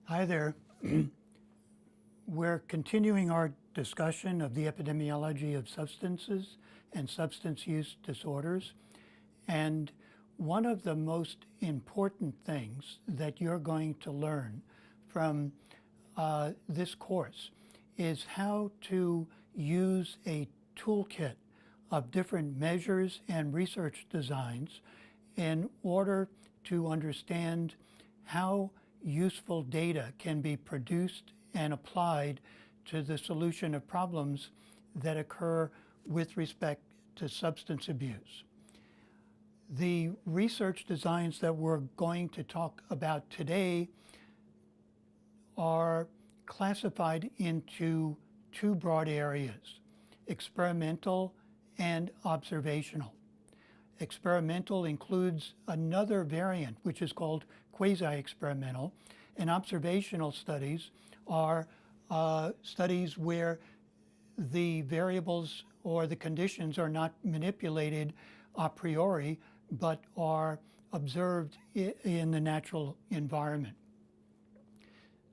Hi there. We're continuing our discussion of the epidemiology of substances and substance use disorders. And one of the most important things that you're going to learn from this course is how to use a toolkit of different measures and research designs in order to understand how useful data can be produced and applied to the solution of problems that occur with respect to substance abuse. The research designs that we're going to talk about today are classified into two broad areas: experimental and observational. Experimental includes another variant, which is called quasi-experimental, and observational studies are studies where the variables or the conditions are not manipulated a priori, but are observed in the natural environment.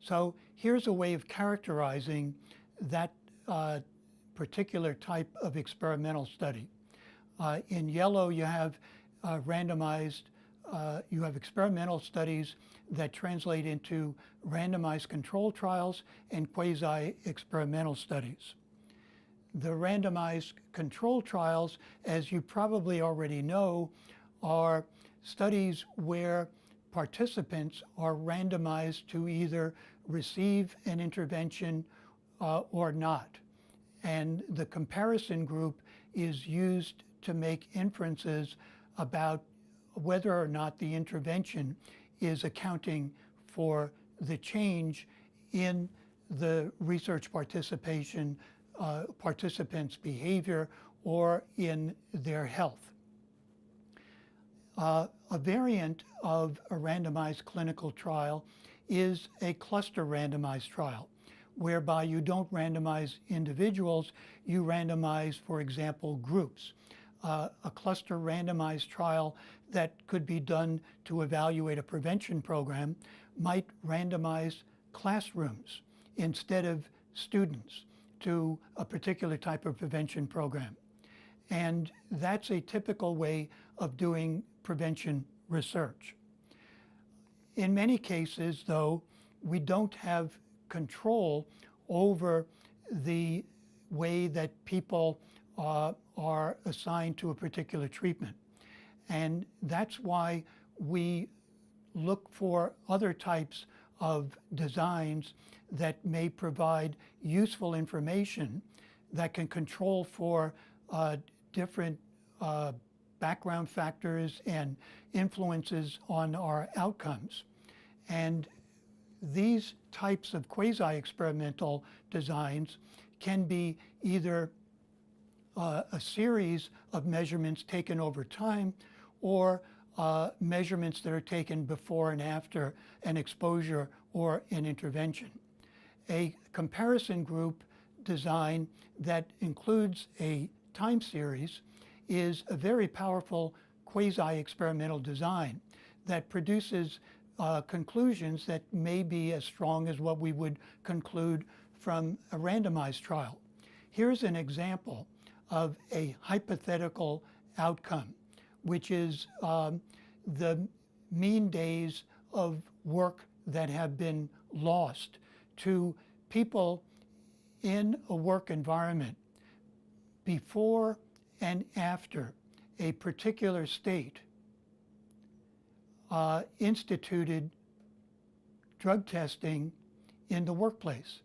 So here's a way of characterizing that particular type of experimental study. In yellow, you have you have experimental studies that translate into randomized control trials and quasi-experimental studies. The randomized control trials, as you probably already know, are studies where participants are randomized to either receive an intervention or not. And the comparison group is used to make inferences about whether or not the intervention is accounting for the change in the research participants' behavior or in their health. A variant of a randomized clinical trial is a cluster randomized trial, whereby you don't randomize individuals, you randomize, for example, groups. A cluster randomized trial that could be done to evaluate a prevention program might randomize classrooms instead of students to a particular type of prevention program. And that's a typical way of doing prevention research. In many cases, though, we don't have control over the way that people are assigned to a particular treatment. And that's why we look for other types of designs that may provide useful information that can control for different background factors and influences on our outcomes. And these types of quasi-experimental designs can be either a series of measurements taken over time or measurements that are taken before and after an exposure or an intervention. A comparison group design that includes a time series is a very powerful quasi-experimental design that produces conclusions that may be as strong as what we would conclude from a randomized trial. Here's an example of a hypothetical outcome, which is the mean days of work that have been lost to people in a work environment before and after a particular state instituted drug testing in the workplace.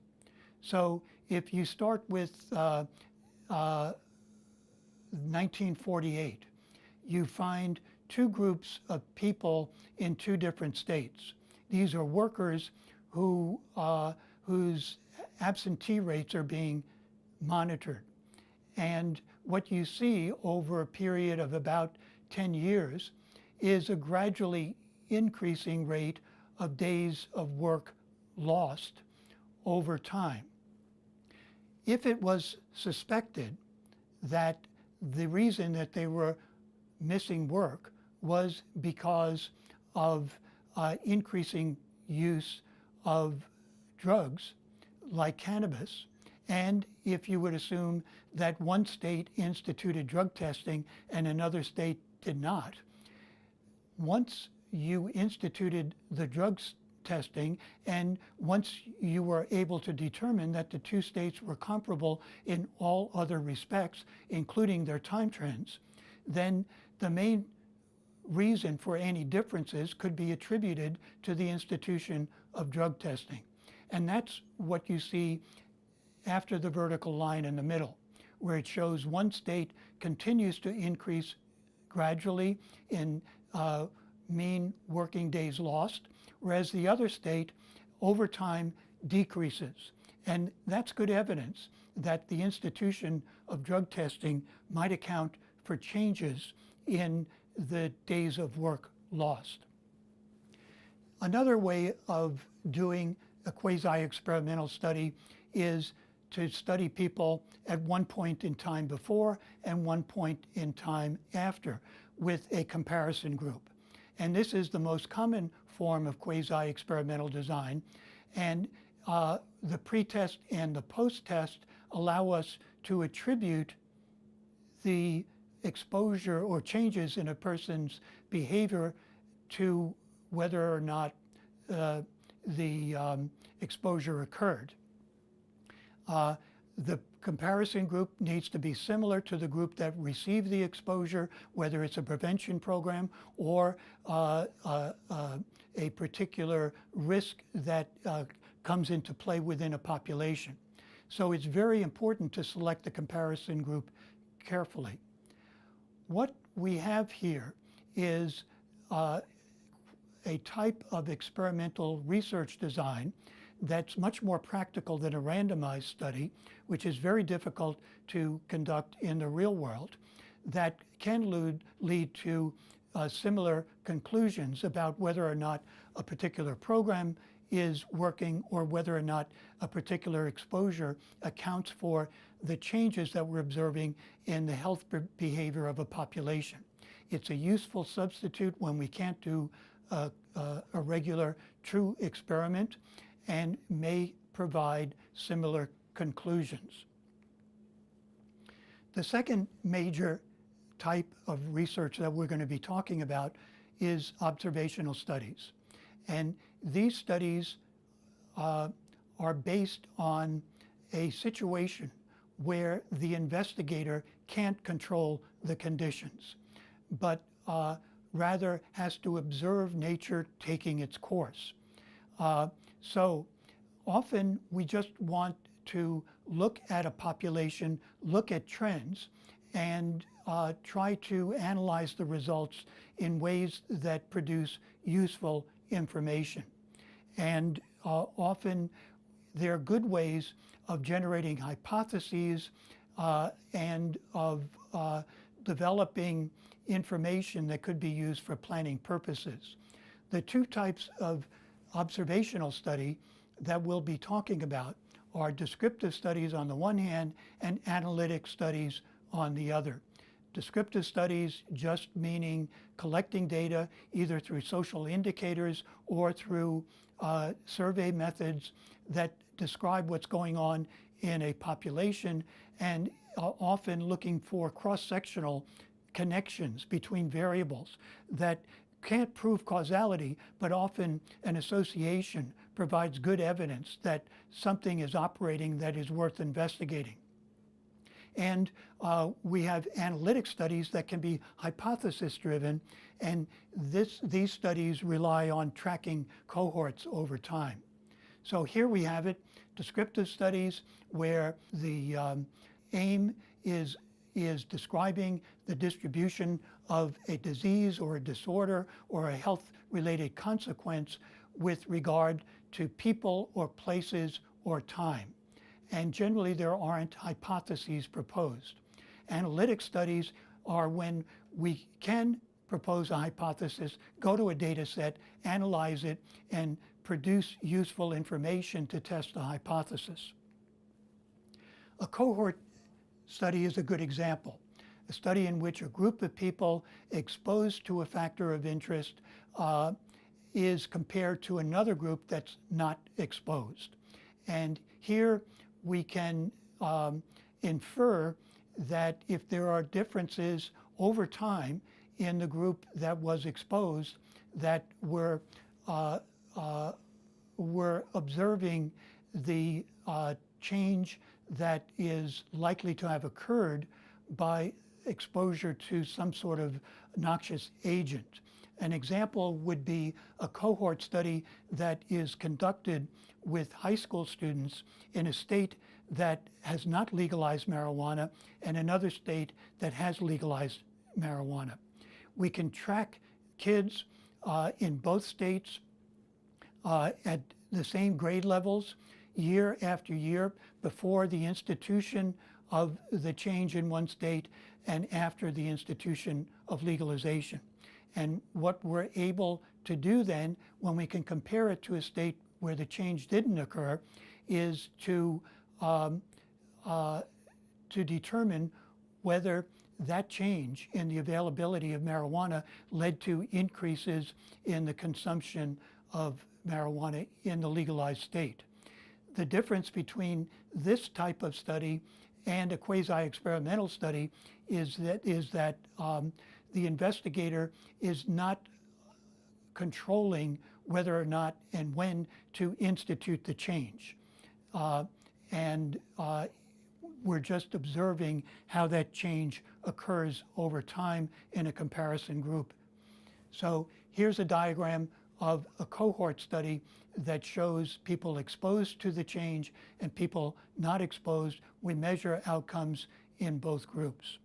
So if you start with 1948, you find two groups of people in two different states. These are workers whose absentee rates are being monitored. And what you see over a period of about 10 years is a gradually increasing rate of days of work lost over time. If it was suspected that the reason that they were missing work was because of increasing use of drugs like cannabis, and if you would assume that one state instituted drug testing and another state did not, once you instituted the drugs testing and once you were able to determine that the two states were comparable in all other respects, including their time trends, then the main reason for any differences could be attributed to the institution of drug testing. And that's what you see after the vertical line in the middle, where it shows one state continues to increase gradually in mean working days lost, whereas the other state over time decreases. And that's good evidence that the institution of drug testing might account for changes in the days of work lost. Another way of doing a quasi-experimental study is to study people at one point in time before and one point in time after with a comparison group. And this is the most common form of quasi-experimental design. And the pre-test and the post-test allow us to attribute the exposure or changes in a person's behavior to whether or not the exposure occurred. The comparison group needs to be similar to the group that received the exposure, whether it's a prevention program or a particular risk that comes into play within a population. So it's very important to select the comparison group carefully. What we have here is a type of experimental research design that's much more practical than a randomized study, which is very difficult to conduct in the real world, that can lead to similar conclusions about whether or not a particular program is working or whether or not a particular exposure accounts for the changes that we're observing in the health behavior of a population. It's a useful substitute when we can't do a regular true experiment and may provide similar conclusions. The second major type of research that we're going to be talking about is observational studies. And these studies are based on a situation where the investigator can't control the conditions, but rather has to observe nature taking its course. So often we just want to look at a population, look at trends, and try to analyze the results in ways that produce useful information. And often there are good ways of generating hypotheses and of developing information that could be used for planning purposes. The two types of observational study that we'll be talking about are descriptive studies on the one hand and analytic studies on the other. Descriptive studies just meaning collecting data either through social indicators or through survey methods that describe what's going on in a population, and often looking for cross-sectional connections between variables that can't prove causality, but often an association provides good evidence that something is operating that is worth investigating. And we have analytic studies that can be hypothesis-driven, and these studies rely on tracking cohorts over time. So here we have it, descriptive studies where the aim is describing the distribution of a disease or a disorder or a health-related consequence with regard to people or places or time. And generally there aren't hypotheses proposed. Analytic studies are when we can propose a hypothesis, go to a data set, analyze it, and produce useful information to test the hypothesis. A cohort study is a good example. A study in which a group of people exposed to a factor of interest is compared to another group that's not exposed. And here we can infer that if there are differences over time in the group that was exposed, that we're observing the change that is likely to have occurred by exposure to some sort of noxious agent. An example would be a cohort study that is conducted with high school students in a state that has not legalized marijuana and another state that has legalized marijuana. We can track kids in both states at the same grade levels year after year before the institution of the change in one state and after the institution of legalization. And what we're able to do then, when we can compare it to a state where the change didn't occur, is to determine whether that change in the availability of marijuana led to increases in the consumption of marijuana in the legalized state. The difference between this type of study and a quasi-experimental study is that the investigator is not controlling whether or not and when to institute the change. We're just observing how that change occurs over time in a comparison group. So here's a diagram of a cohort study that shows people exposed to the change and people not exposed. We measure outcomes in both groups.